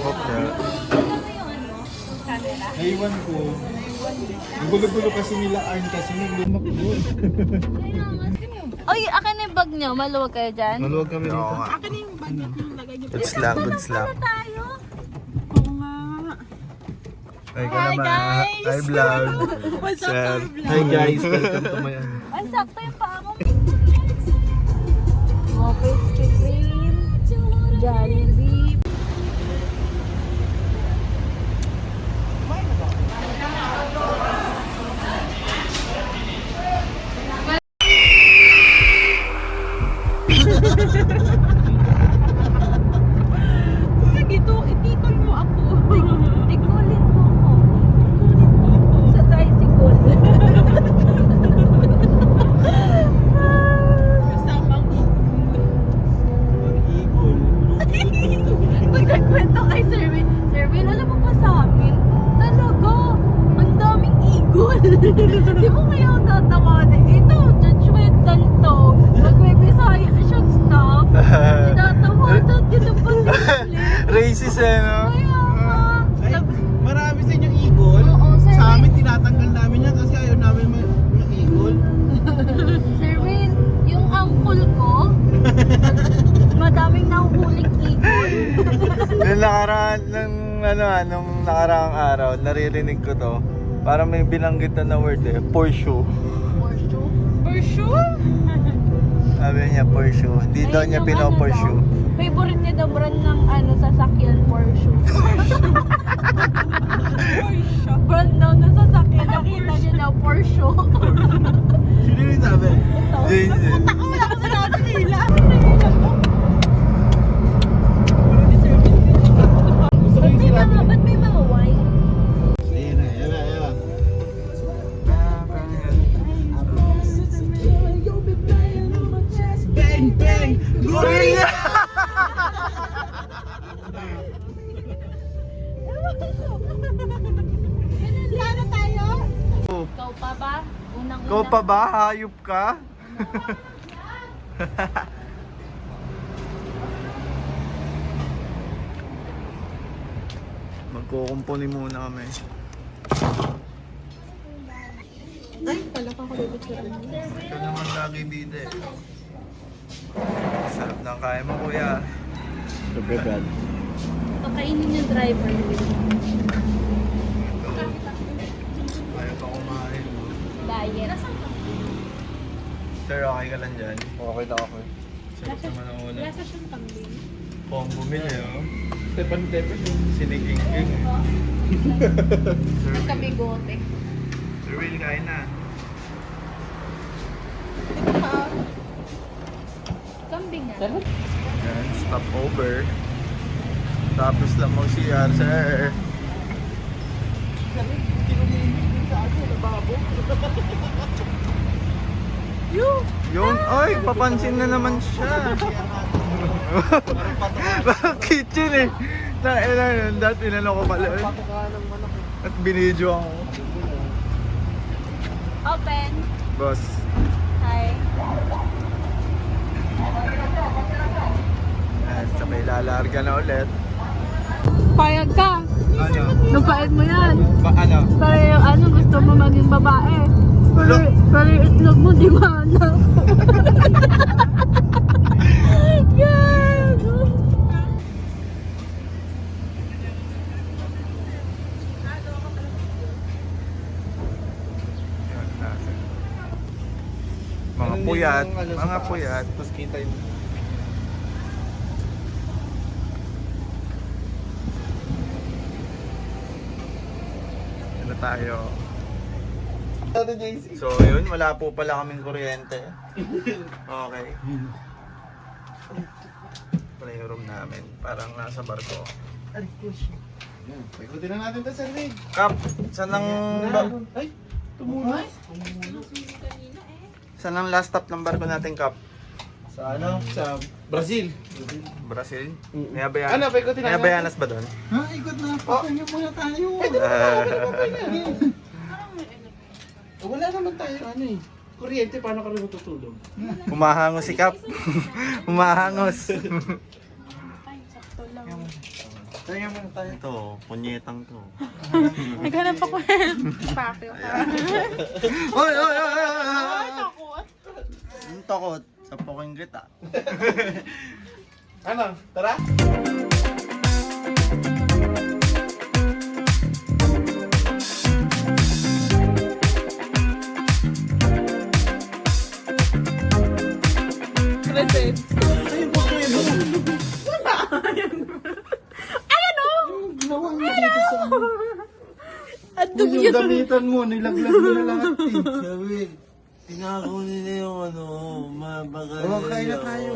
Okay. Naiwan ko. Ang gulo-gulo kasi nila Arn kasi nung lumakbo. Oy, akin na yung bag nyo. Maluwag kayo dyan. Maluwag kami dito. Akin na yung budget yung lagay niyo. Goods lang, goods lang. Tayo. Oo nga. Ay, ka Hi, naman. guys! Hi, vlog. What's up, Sir. vlog? Hi guys, welcome to my ano. Ay, sakto yung paa mo. Okay, cream. Jollibee. Sige, itikol mo ako. Tikulin mo ako. Sa tricycle. Kasamang Mag-igol. Pag nagkwento kay Sir Will, Sir Will, alam mo ba sa amin? Talaga, ang daming igol. Di mo kaya ako tatawanan? Ito, judgmental to. Pag may Bisaya siyang staff, tinatawanan dito pa sila. Racist eh, no? Kaya nga. Ay, marami sa inyong igol. Oo, sir. Sa amin tinatanggal namin yan kasi ayaw namin mag-igol. Sir Will, yung uncle ko, madaming nahuhuling igol. Nung nakaraan, nung nakaraang araw, naririnig ko to. Parang may binanggit na word eh, Porsche. For sure? Sabi niya Porsche. Hindi daw niya pino-Porsche. Favorite niya daw brand ng sasakyan, Porsche. Brand daw na sasakyan, nakita niya daw Porsche. Sino yung sabi? Jason. Ako wala ko sinabi nila. Gusto ko yung sinabi. Ba't may mga wine? Ayan na, ayan na, ayan na. Bang, bang! Gorilla! Sana tayo? Ikaw pa ba? Unang-una. Ikaw pa ba? Hayop ka? Magkukumpuni muna kami. Ay, pala ka ko dito sa Ito naman lagi bida eh. Sarap ng kaya mo, kuya. Super bad. Pakainin yung driver. Ayaw pa kumain. Diet. Sir, okay ka lang dyan? Okay na ako. Sarap naman ang una. Lasa siyang kambing. Pong bumili oh. Stepan Tepe. Siniging-ging eh. Sir, Kabigote. Sir Will, kain na. Kambing nga. Yan, stop over. Tapos lang mag-CR, sir. Yun, ay, papansin na naman siya. Parang kitchen eh. Nailan, dati inano ko pala eh. At binidyo ako. Open. Boss. Hi. At sabay lalarga na ulit. Payag ka. Ano? Napayag mo yan. Ano? Para yung gusto mo maging babae. Pero yung itlog mo, di mahanap. Gago. Mga puyat, mga puyat. Tapos kita yung... Ano tayo? Ate JC. So yun, wala po pala kaming kuryente. Okay. Pala yung room namin. Parang nasa barko. Ay, push. Yan. Paikutin na natin ito, Sir Rig. Kap, saan ang, Ay, tumuhay. saan ang last stop ng barko natin, Kap? Sa ano? Sa Brazil. Brazil? Mm. May Abayanas? Ano, paikutin na May natin. Abayanas ba doon? Ha? Ikot na. Papahinga muna tayo. Wala naman tayo, ano eh. Kuryente, paano ka rin matutulog? Humahangos si Kap. Humahangos. Ay, sakto Tingnan mo na tayo. Ito, punyetang to. Naghanap ako. Pakyo ka. Oy, oy, oy, oy, oy, Ay, oy. takot. Ang takot. Sapukin kita. Ano? Tara? Present. Ginawa mo dito sa ano. Ang Yung cute. gamitan mo, nilaglag mo na lahat eh. Sabi, tinako nila yung ano, mabaka. Oo, kain na tayo.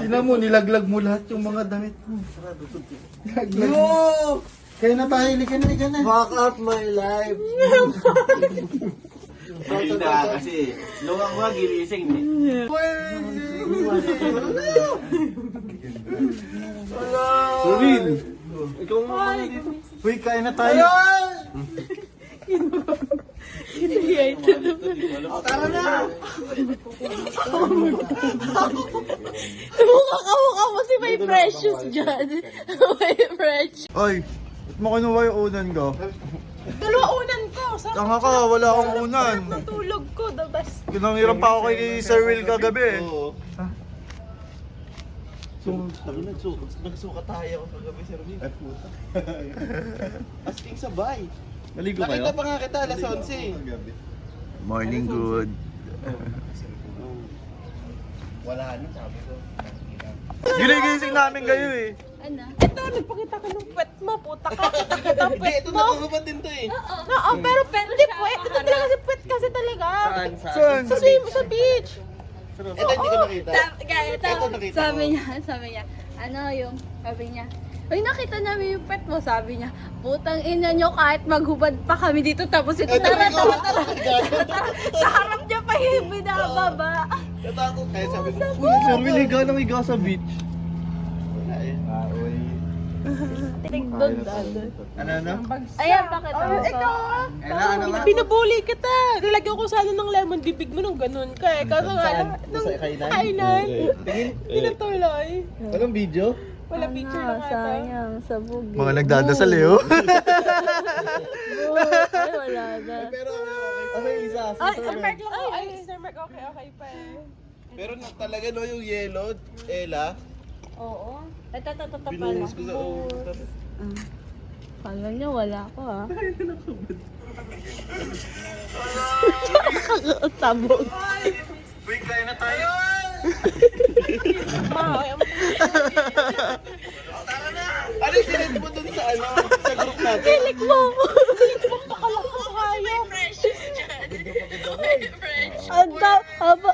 Tingnan mo, nilaglag mo lahat yung mga damit mo. Nilaglag mo. Kaya na tayo, likan na. Fuck up my life. Hindi na kasi luwang mo gilising eh. Suril! Ikaw mo mga dito. Uy, kain na tayo. Tara na! Mukha mo si May Precious dyan. May Precious. Oy, ba't mo kinuha yung unan ko? Dalawa unan ko. Sarap Tanga ka, wala akong unan. ng tulog ko. The best. Pinangiram pa ako kay Sir Will kagabi. Oo. Nagsuka tayo kagabi, Sir Will. Ay, puta. Asking sabay. Naligo Nakita pa nga kita, alas 11. Morning good. Wala na, sabi ko. Ginigising namin kayo eh. Ano? Ito, nagpakita ka ng pet mo. Puta ka. Kita-kita ang Hindi, pet ito mo. nakakabad din to eh. Oo, pero pet. Hindi po. Ito talaga si pet kasi talaga. Saan? Sa beach. Ito hindi ko nakita. Ito nakita Sabi ko. niya, ano yung, sabi niya, ay nakita namin yung pet mo, sabi niya, putang ina nyo kahit maghubad pa kami dito, tapos ito tara, sa harap niya pa yung binababa. Natakot. Kaya sabi ko, Sir Will, higa nang higa sa beach. wala eh. Tigdon. Ano? Ayan, bakit ako? Ikaw ah. Ano nga? Binubuli kita. Nilagyan ko sana ng lemon bibig mo nung ganun ka eh. Kaso nga Saan? lahat ng Sa kainan? kainan. Pinatuloy. Walang video? Wala picture lang ata. Sayang, sabog. Mga nagdadasal eh oh. Ay, wala na. Pero okay, isa. Ay, Sir Mark lang ako. Ay, Sir Mark, okay pa eh. Pero talaga no, yung yellow, Ella, Oo. Ito, binuhos ko sa Kala niyo, wala ko ah. Sabog. Uy, kaya na tayo! Ano yung sinend mo dun sa ano? Sa group natin? Kilik mo! Nakalakos hayop.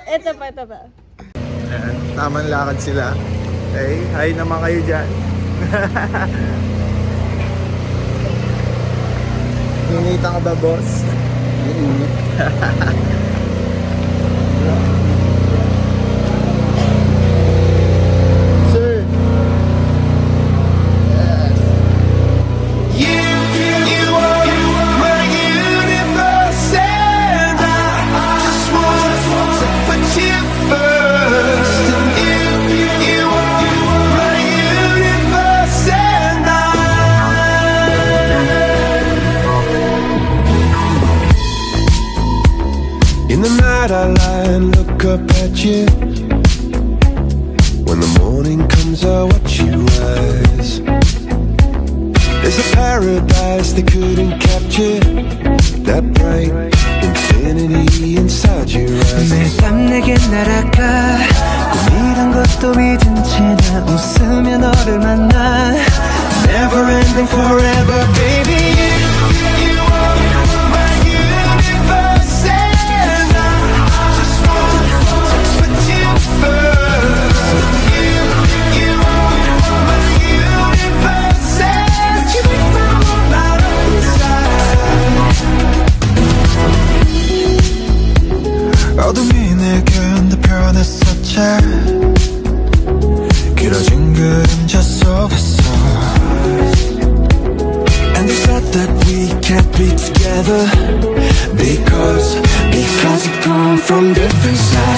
Ito pa. Ayan, tamang lakad sila. Okay, hi naman kayo dyan. Hinita ka ba, boss? Sir! In the night I lie and look up at you. When the morning comes I watch you rise. There's a paradise they couldn't capture. That bright infinity inside your eyes. 매일 밤 내게 날아가 꿈이란 것도 믿은 채 나 웃으며 너를 만나 Never ending forever, baby. You are my universe, and I just want to put you first. You are my universe, and you make my whole life inside. 어둠이 내겐 더 변했었지. 길어진 그림자 속에서. And they said that we can't be together because we come from different sides.